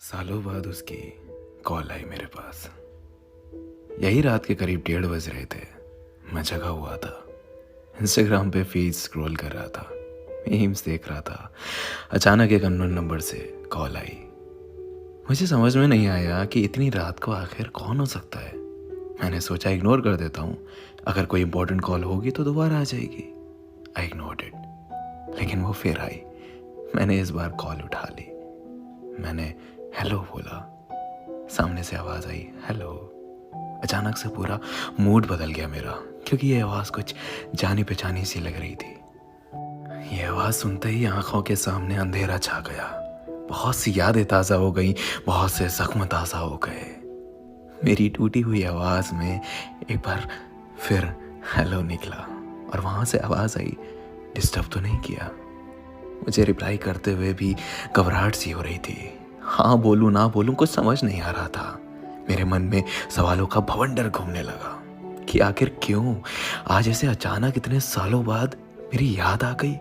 सालों बाद उसकी कॉल आई मेरे पास। यही रात के करीब 1:30 बज रहे थे। मैं जगा हुआ था, इंस्टाग्राम पे फीड स्क्रॉल कर रहा था, मीम्स देख रहा था। अचानक एक अननोन नंबर से कॉल आई। मुझे समझ में नहीं आया कि इतनी रात को आखिर कौन हो सकता है। मैंने सोचा इग्नोर कर देता हूँ, अगर कोई इंपॉर्टेंट कॉल होगी तो दोबारा आ जाएगी। आई इग्नोर्ड इट, लेकिन वो फिर आई। मैंने इस बार कॉल उठा ली। मैंने हेलो बोला। सामने से आवाज़ आई, हेलो। अचानक से पूरा मूड बदल गया मेरा, क्योंकि ये आवाज़ कुछ जानी पहचानी सी लग रही थी। ये आवाज़ सुनते ही आंखों के सामने अंधेरा छा गया। बहुत सी यादें ताज़ा हो गई, बहुत से जख्म ताज़ा हो गए। मेरी टूटी हुई आवाज़ में एक बार फिर हेलो निकला, और वहाँ से आवाज़ आई, डिस्टर्ब तो नहीं किया। मुझे रिप्लाई करते हुए भी घबराहट सी हो रही थी। हाँ बोलूँ ना बोलूँ कुछ समझ नहीं आ रहा था। मेरे मन में सवालों का भवंडर घूमने लगा कि आखिर क्यों आज ऐसे अचानक इतने सालों बाद मेरी याद आ गई।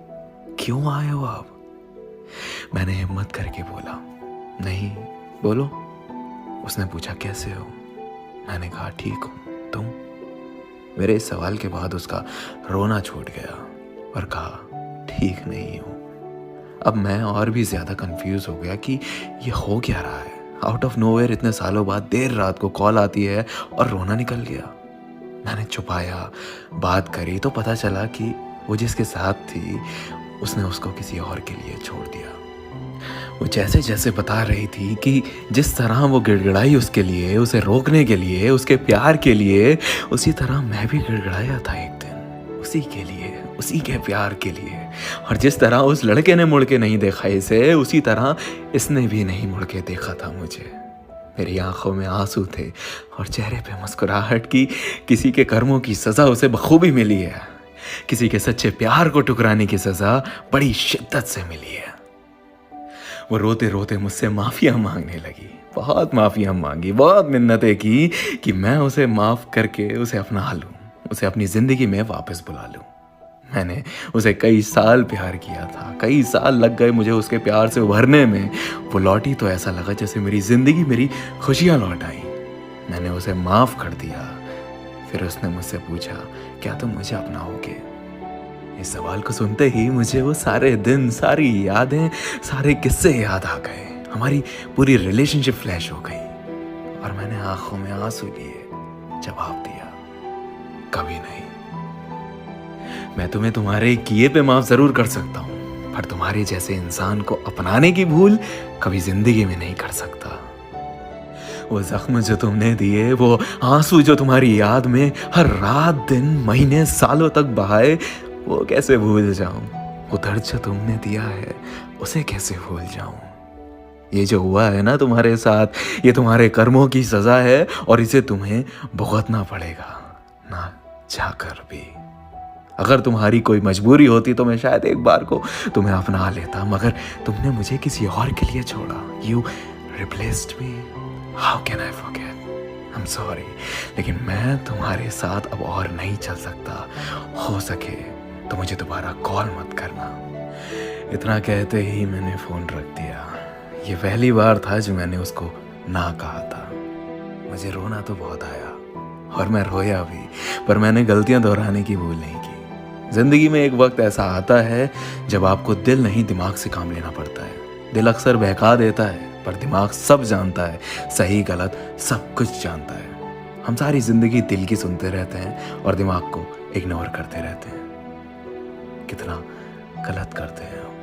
क्यों आए हो आप? मैंने हिम्मत करके बोला, नहीं, बोलो। उसने पूछा, कैसे हो? मैंने कहा, ठीक हूँ, तुम? मेरे इस सवाल के बाद उसका रोना छूट गया और कहा, ठीक नहीं हूँ। अब मैं और भी ज़्यादा कंफ्यूज हो गया कि ये हो क्या रहा है। आउट ऑफ नोवेयर इतने सालों बाद देर रात को कॉल आती है और रोना निकल गया। मैंने छुपाया, बात करी तो पता चला कि वो जिसके साथ थी उसने उसको किसी और के लिए छोड़ दिया। वो जैसे जैसे बता रही थी कि जिस तरह वो गिड़गिड़ाई उसके लिए, उसे रोकने के लिए, उसके प्यार के लिए, उसी तरह मैं भी गिड़गिड़ाया था एक दिन, उसी के लिए, उसी के प्यार के लिए। और जिस तरह उस लड़के ने मुड़ के नहीं देखा इसे, उसी तरह इसने भी नहीं मुड़ के देखा था मुझे। मेरी आंखों में आंसू थे और चेहरे पे मुस्कुराहट की किसी के कर्मों की सज़ा उसे बखूबी मिली है। किसी के सच्चे प्यार को ठुकराने की सज़ा बड़ी शिद्दत से मिली है। वो रोते रोते मुझसे माफ़िया मांगने लगी, बहुत माफ़िया मांगी, बहुत मिन्नतें की कि मैं उसे माफ़ करके उसे अपना लूँ, उसे अपनी ज़िंदगी में वापस बुला लूँ। मैंने उसे कई साल प्यार किया था, कई साल लग गए मुझे उसके प्यार से उभरने में। वो लौटी तो ऐसा लगा जैसे मेरी ज़िंदगी, मेरी खुशियाँ लौट आई। मैंने उसे माफ़ कर दिया। फिर उसने मुझसे पूछा, क्या तुम मुझे अपनाओगे? इस सवाल को सुनते ही मुझे वो सारे दिन, सारी यादें, सारे किस्से याद आ गए। हमारी पूरी रिलेशनशिप फ्लैश हो गई और मैंने आंखों में आंसू लिए जवाब दिया, कभी नहीं। मैं तुम्हें तुम्हारे किए पे माफ जरूर कर सकता हूँ, पर तुम्हारे जैसे इंसान को अपनाने की भूल कभी जिंदगी में नहीं कर सकता। वो जख्म जो तुमने दिए, वो आंसू जो तुम्हारी याद में हर रात दिन महीने सालों तक बहाए, वो कैसे भूल जाऊं? वो दर्द जो तुमने दिया है, उसे कैसे भूल जाऊं? ये जो हुआ है ना तुम्हारे साथ, ये तुम्हारे कर्मों की सजा है और इसे तुम्हें भुगतना पड़ेगा, ना चाहकर भी। अगर तुम्हारी कोई मजबूरी होती तो मैं शायद एक बार को तुम्हें अपना लेता, मगर तुमने मुझे किसी और के लिए छोड़ा। You replaced me. How can I forget? I am sorry, लेकिन मैं तुम्हारे साथ अब और नहीं चल सकता। हो सके तो मुझे दोबारा कॉल मत करना। इतना कहते ही मैंने फ़ोन रख दिया। ये पहली बार था जो मैंने उसको ना कहा था। मुझे रोना तो बहुत आया और मैं रोया भी, पर मैंने गलतियां दोहराने की भूल नहीं की। जिंदगी में एक वक्त ऐसा आता है जब आपको दिल नहीं दिमाग से काम लेना पड़ता है। दिल अक्सर बहका देता है, पर दिमाग सब जानता है, सही गलत सब कुछ जानता है। हम सारी जिंदगी दिल की सुनते रहते हैं और दिमाग को इग्नोर करते रहते हैं। कितना गलत करते हैं हम।